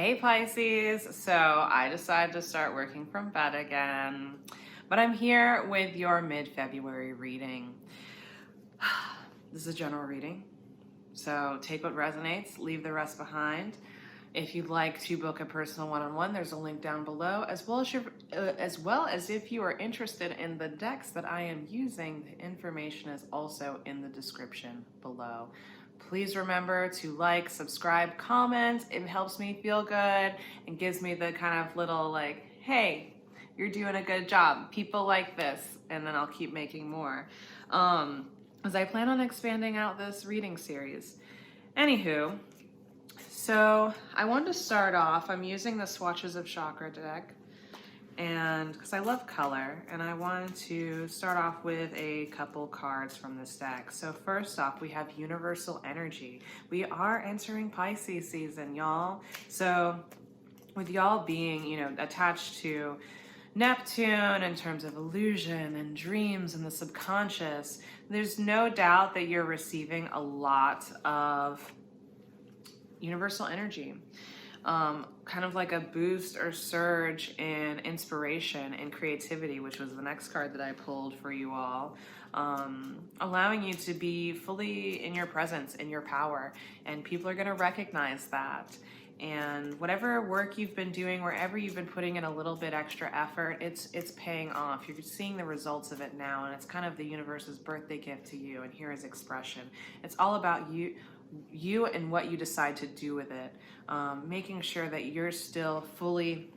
Hey Pisces, so I decided to start working from bed again, but I'm here with your mid-February reading. This is a general reading, so take what resonates, leave the rest behind. If you'd like to book a personal one-on-one, there's a link down below, as well as if you are interested in the decks that I am using, the information is also in the description below. Please remember to like, subscribe, comment. It helps me feel good and gives me the kind of little like, hey, you're doing a good job. People like this, and then I'll keep making more. As I plan on expanding out this reading series. Anywho, so I wanted to start off, I'm using the Swatches of Chakra deck, and because I love color, and I wanted to start off with a couple cards from this deck. So first off, we have Universal Energy. We are entering Pisces season, y'all. So with y'all being, attached to Neptune in terms of illusion and dreams and the subconscious, there's no doubt that you're receiving a lot of universal energy. Kind of like a boost or surge in inspiration and creativity, which was the next card that I pulled for you all, allowing you to be fully in your presence, in your power, and people are going to recognize that. And whatever work you've been doing, wherever you've been putting in a little bit extra effort, it's paying off. You're seeing the results of it now, and it's kind of the universe's birthday gift to you, and here is expression. It's all about you and what you decide to do with it, making sure that you're still fully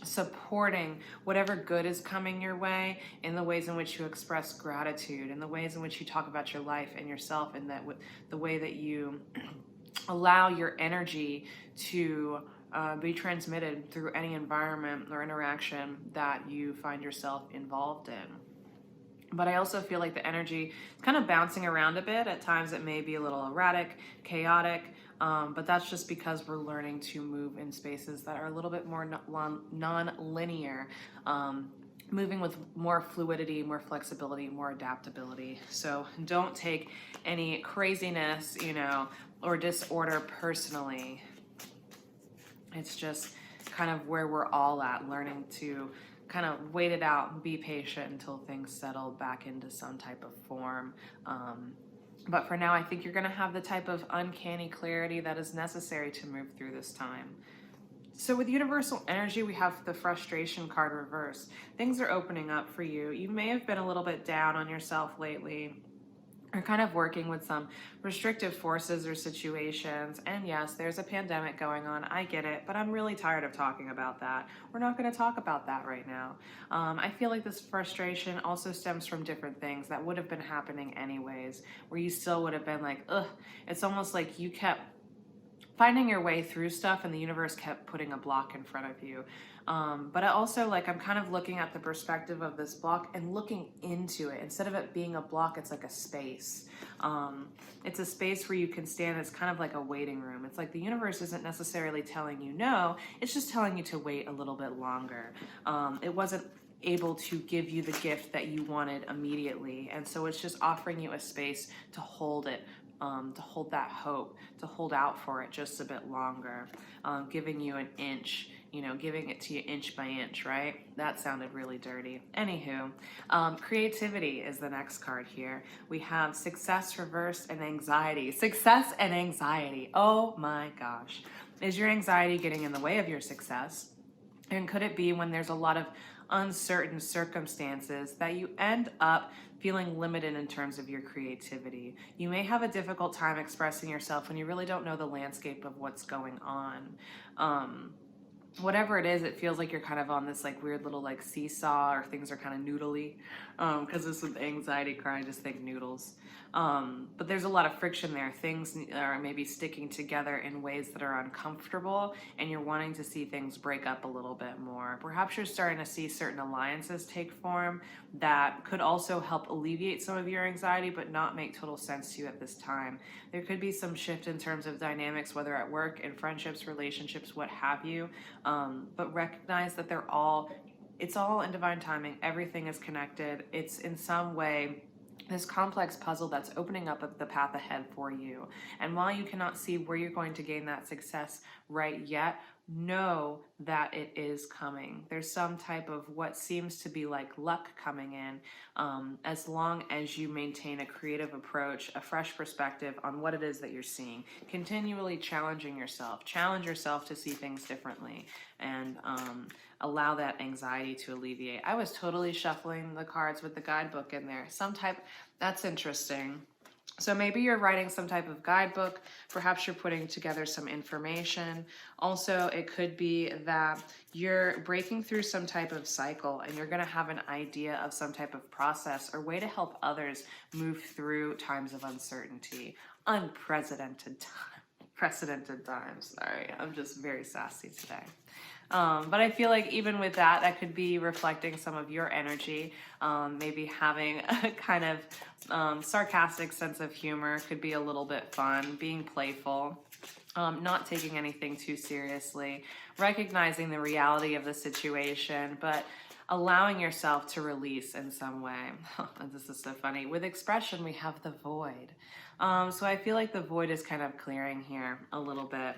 supporting whatever good is coming your way in the ways in which you express gratitude, in the ways in which you talk about your life and yourself, and that the way that you allow your energy to be transmitted through any environment or interaction that you find yourself involved in. But I also feel like the energy is kind of bouncing around a bit. At times it may be a little erratic, chaotic, but that's just because we're learning to move in spaces that are a little bit more non-linear, moving with more fluidity, more flexibility, more adaptability. So don't take any craziness, or disorder personally. It's just kind of where we're all at, learning to kind of wait it out and be patient until things settle back into some type of form. But for now, I think you're going to have the type of uncanny clarity that is necessary to move through this time. So with Universal Energy, we have the frustration card reversed. Things are opening up for you. You may have been a little bit down on yourself lately, are kind of working with some restrictive forces or situations. And yes, there's a pandemic going on. I get it, but I'm really tired of talking about that. We're not going to talk about that right now. I feel like this frustration also stems from different things that would have been happening anyways, where you still would have been like, ugh. It's almost like you kept finding your way through stuff and the universe kept putting a block in front of you. But I also, I'm kind of looking at the perspective of this block and looking into it. Instead of it being a block, it's like a space. It's a space where you can stand. It's kind of like a waiting room. It's like the universe isn't necessarily telling you no, it's just telling you to wait a little bit longer. It wasn't able to give you the gift that you wanted immediately. And so it's just offering you a space to hold it, to hold that hope, to hold out for it just a bit longer, giving you an inch, giving it to you inch by inch, right? That sounded really dirty. Anywho, creativity is the next card here. We have success reversed and anxiety. Success and anxiety. Oh my gosh. Is your anxiety getting in the way of your success? And could it be when there's a lot of uncertain circumstances that you end up feeling limited in terms of your creativity? You may have a difficult time expressing yourself when you really don't know the landscape of what's going on. Whatever it is, it feels like you're kind of on this weird little seesaw, or things are kind of noodly. Because this with anxiety card, I just think noodles. But there's a lot of friction there. Things are maybe sticking together in ways that are uncomfortable, and you're wanting to see things break up a little bit more. Perhaps you're starting to see certain alliances take form that could also help alleviate some of your anxiety, but not make total sense to you at this time. There could be some shift in terms of dynamics, whether at work, in friendships, relationships, what have you. But recognize that it's all in divine timing. Everything is connected. It's in some way this complex puzzle that's opening up the path ahead for you. And while you cannot see where you're going to gain that success right yet, know that it is coming. There's some type of what seems to be like luck coming in, as long as you maintain a creative approach, a fresh perspective on what it is that you're seeing, continually challenge yourself to see things differently, and allow that anxiety to alleviate. I was totally shuffling the cards with the guidebook in there. That's interesting. So maybe you're writing some type of guidebook, perhaps you're putting together some information. Also, it could be that you're breaking through some type of cycle and you're going to have an idea of some type of process or way to help others move through times of uncertainty. Unprecedented times. Sorry, I'm just very sassy today. But I feel like even with that, that could be reflecting some of your energy. Maybe having a kind of sarcastic sense of humor could be a little bit fun, being playful, not taking anything too seriously, recognizing the reality of the situation, but allowing yourself to release in some way. This is so funny. With expression, we have the void. So I feel like the void is kind of clearing here a little bit.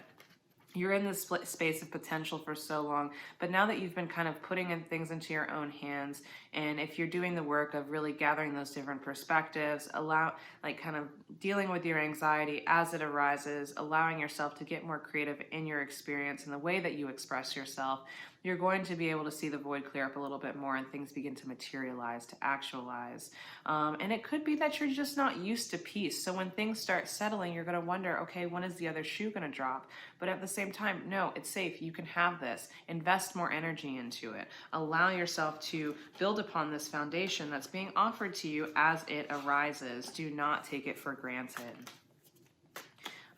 You're in this space of potential for so long, but now that you've been kind of putting in things into your own hands, and if you're doing the work of really gathering those different perspectives, kind of dealing with your anxiety as it arises, allowing yourself to get more creative in your experience and the way that you express yourself, you're going to be able to see the void clear up a little bit more and things begin to materialize, to actualize. And it could be that you're just not used to peace. So when things start settling, you're going to wonder, okay, when is the other shoe going to drop? But at the same time, no, it's safe. You can have this. Invest more energy into it. Allow yourself to build upon this foundation that's being offered to you as it arises. Do not take it for granted.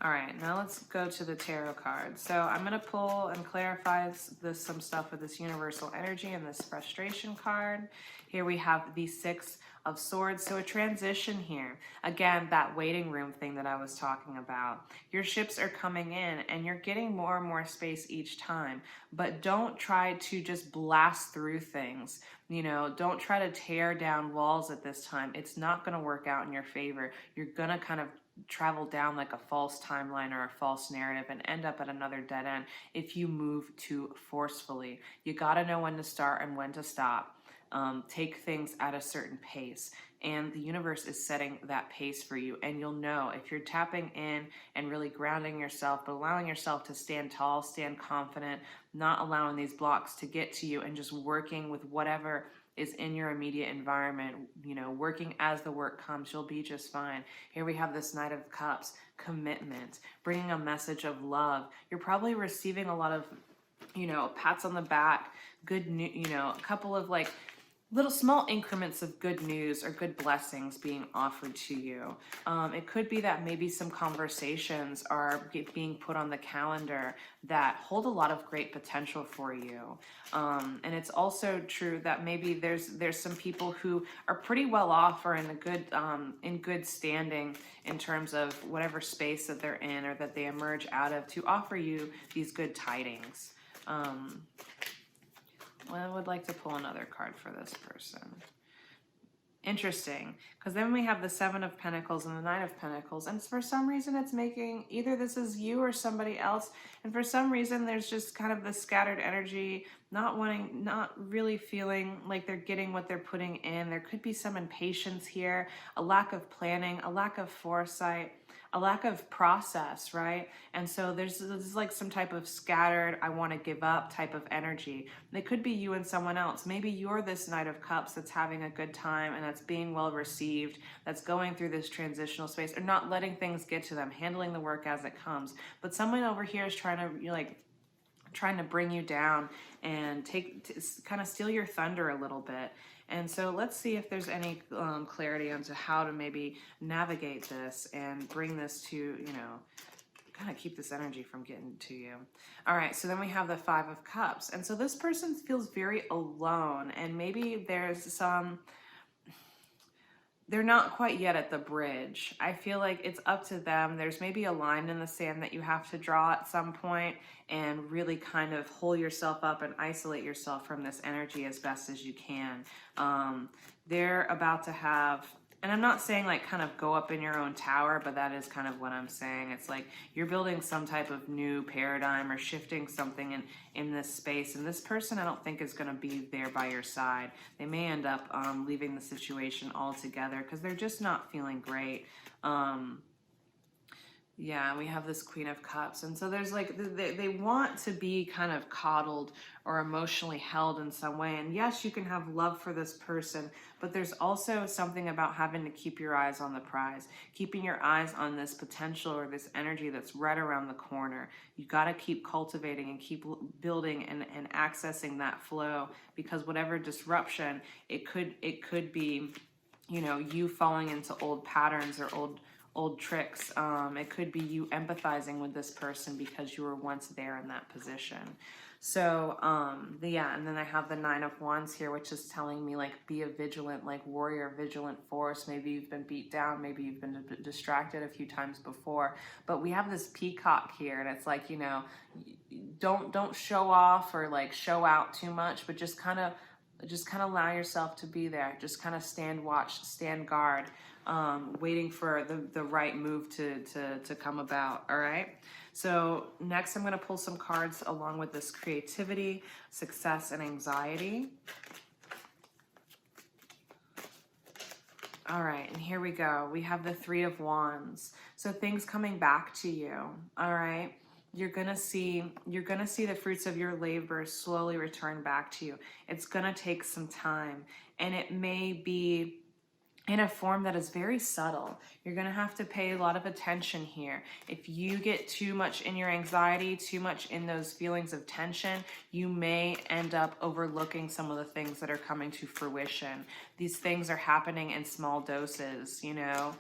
All right, now let's go to the tarot cards. So I'm going to pull and clarify some stuff with this universal energy and this frustration card. Here we have the Six of Swords, so a transition here. Again, that waiting room thing that I was talking about. Your ships are coming in and you're getting more and more space each time, but don't try to just blast through things. You know, don't try to tear down walls at this time. It's not going to work out in your favor. You're going to kind of travel down like a false timeline or a false narrative and end up at another dead end if you move too forcefully. You got to know when to start and when to stop. Take things at a certain pace, and the universe is setting that pace for you, and you'll know if you're tapping in and really grounding yourself, but allowing yourself to stand tall, stand confident, not allowing these blocks to get to you, and just working with whatever is in your immediate environment, you know, working as the work comes, you'll be just fine. Here we have this Knight of Cups, commitment, bringing a message of love. You're probably receiving a lot of, you know, pats on the back, good news, you know, a couple of like little small increments of good news or good blessings being offered to you. It could be that maybe some conversations are being put on the calendar that hold a lot of great potential for you. And it's also true that maybe there's some people who are pretty well off or in good standing in terms of whatever space that they're in or that they emerge out of to offer you these good tidings. Well, I would like to pull another card for this person. Interesting, because then we have the Seven of Pentacles and the Nine of Pentacles, and for some reason it's making either this is you or somebody else, and for some reason there's just kind of this scattered energy, not really feeling like they're getting what they're putting in. There could be some impatience here, a lack of planning, a lack of foresight, a lack of process, right? And so there's like some type of scattered, I want to give up type of energy. It could be you and someone else. Maybe you're this Knight of Cups that's having a good time and that's being well received, that's going through this transitional space, or not letting things get to them, handling the work as it comes. But someone over here is trying to bring you down and kind of steal your thunder a little bit. And so let's see if there's any clarity onto how to maybe navigate this and bring this to, you know, kind of keep this energy from getting to you. All right, so then we have the Five of Cups. And so this person feels very alone, and maybe there's they're not quite yet at the bridge. I feel like it's up to them. There's maybe a line in the sand that you have to draw at some point and really kind of hold yourself up and isolate yourself from this energy as best as you can. They're about to have And I'm not saying like kind of go up in your own tower, but that is kind of what I'm saying. It's like you're building some type of new paradigm or shifting something in this space. And this person, I don't think is going to be there by your side. They may end up leaving the situation altogether because they're just not feeling great. Yeah, we have this Queen of Cups. And so there's like, they want to be kind of coddled or emotionally held in some way. And yes, you can have love for this person, but there's also something about having to keep your eyes on the prize, keeping your eyes on this potential or this energy that's right around the corner. You got to keep cultivating and keep building and accessing that flow, because whatever disruption, it could be, you know, you falling into old patterns or old tricks. It could be you empathizing with this person because you were once there in that position. So yeah, and then I have the Nine of Wands here, which is telling me like be a vigilant, like warrior, vigilant force. Maybe you've been beat down, maybe you've been distracted a few times before, but we have this peacock here, and it's like, you know, don't show off or like show out too much, but just kind of allow yourself to be there. Just kind of stand watch, stand guard, waiting for the right move to come about. All right. So next I'm going to pull some cards along with this creativity, success, and anxiety. All right, and here we go. We have the Three of Wands. So things coming back to you. All right. You're gonna see the fruits of your labor slowly return back to you. It's gonna take some time, and it may be in a form that is very subtle. You're gonna have to pay a lot of attention here. If you get too much in your anxiety, too much in those feelings of tension, you may end up overlooking some of the things that are coming to fruition. These things are happening in small doses, you know.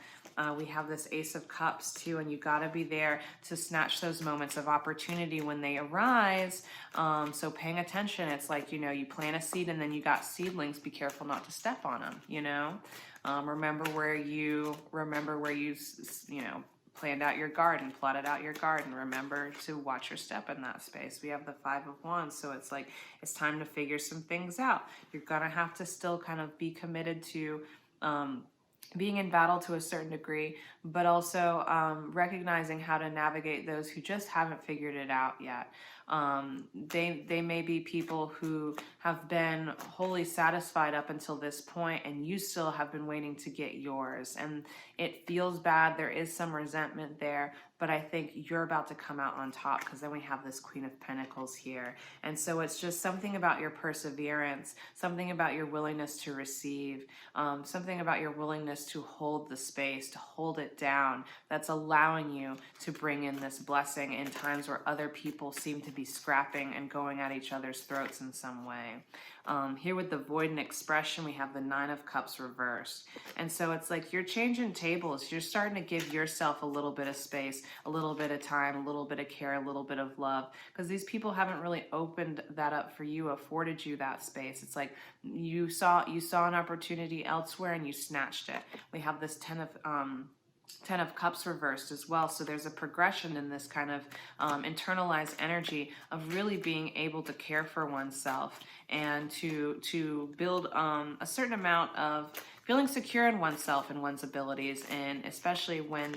We have this Ace of Cups too, and you gotta be there to snatch those moments of opportunity when they arise. So paying attention, it's like, you know, you plant a seed and then you got seedlings, be careful not to step on them, you know. Remember where you know, planned out your garden, plotted out your garden. Remember to watch your step in that space. We have the Five of Wands, so it's like it's time to figure some things out. You're gonna have to still kind of be committed to being in battle to a certain degree, but also recognizing how to navigate those who just haven't figured it out yet. They may be people who have been wholly satisfied up until this point, and you still have been waiting to get yours, and it feels bad. There is some resentment there, but I think you're about to come out on top, because then we have this Queen of Pentacles here. And so it's just something about your perseverance, something about your willingness to receive, something about your willingness to hold the space, to hold it down, that's allowing you to bring in this blessing in times where other people seem to be scrapping and going at each other's throats in some way. Here with the Void and Expression, we have the Nine of Cups reversed. And so it's like you're changing tables. You're starting to give yourself a little bit of space, a little bit of time, a little bit of care, a little bit of love, because these people haven't really opened that up for you, afforded you that space. It's like you saw an opportunity elsewhere and you snatched it. We have this Ten of Cups reversed as well. So there's a progression in this kind of internalized energy of really being able to care for oneself and to build a certain amount of feeling secure in oneself and one's abilities, and especially when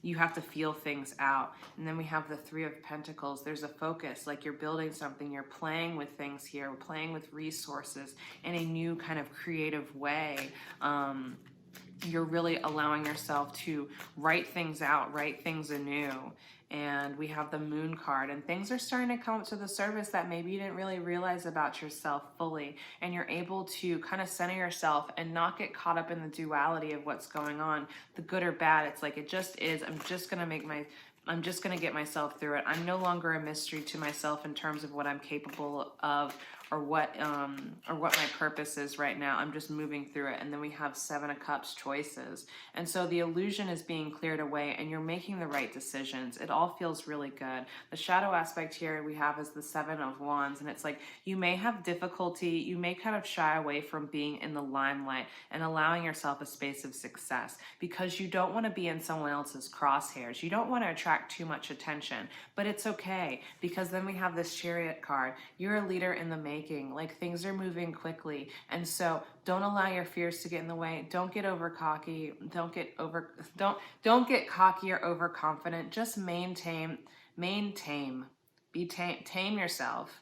you have to feel things out. And then we have the Three of Pentacles. There's a focus, like you're building something, you're playing with things here, playing with resources in a new kind of creative way. You're really allowing yourself to write things out, write things anew. And we have the Moon card, and things are starting to come up to the surface that maybe you didn't really realize about yourself fully. And you're able to kind of center yourself and not get caught up in the duality of what's going on, the good or bad. It's like, it just is. I'm just going to get myself through it. I'm no longer a mystery to myself in terms of what I'm capable of or what my purpose is right now. I'm just moving through it. And then we have Seven of Cups, choices. And so the illusion is being cleared away and you're making the right decisions. It all feels really good. The shadow aspect here we have is the Seven of Wands. And it's like you may have difficulty, you may kind of shy away from being in the limelight and allowing yourself a space of success because you don't want to be in someone else's crosshairs. You don't want to attract too much attention, but it's okay, because then we have this Chariot card. You're a leader in the making. making. Like, things are moving quickly. And so don't allow your fears to get in the way. Don't get over cocky. Don't get cocky or overconfident. Just tame yourself.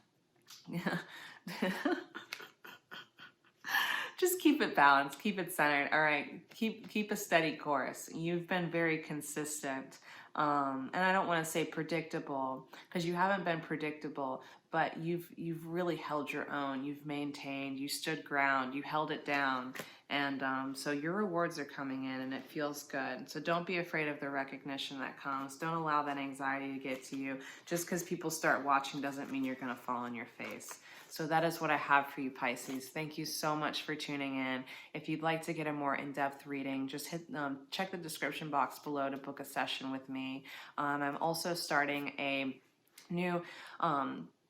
Just keep it balanced, keep it centered. All right, keep a steady course. You've been very consistent, and I don't want to say predictable, because you haven't been predictable, but you've really held your own. You've maintained. You stood ground. You held it down, and so your rewards are coming in, and it feels good. So don't be afraid of the recognition that comes. Don't allow that anxiety to get to you. Just because people start watching doesn't mean you're going to fall on your face. So that is what I have for you, Pisces. Thank you so much for tuning in. If you'd like to get a more in-depth reading, just check the description box below to book a session with me. I'm also starting a new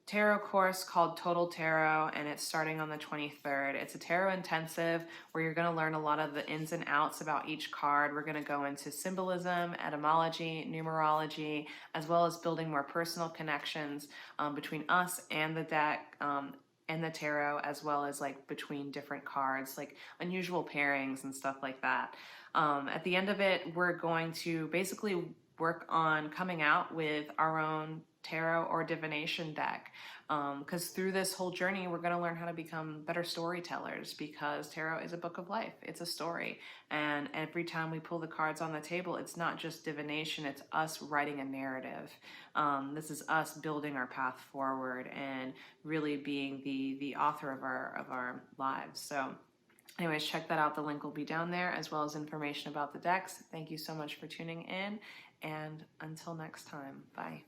tarot course called Total Tarot, and it's starting on the 23rd. It's a tarot intensive where you're going to learn a lot of the ins and outs about each card. We're going to go into symbolism, etymology, numerology, as well as building more personal connections between us and the deck and the tarot, as well as like between different cards, like unusual pairings and stuff like that. At the end of it, we're going to basically work on coming out with our own tarot or divination deck, because through this whole journey we're going to learn how to become better storytellers, because tarot is a book of life. It's a story, and every time we pull the cards on the table, it's not just divination, it's us writing a narrative. This is us building our path forward and really being the author of our lives. So anyways, check that out. The link will be down there, as well as information about the decks. Thank you so much for tuning in, and until next time, bye.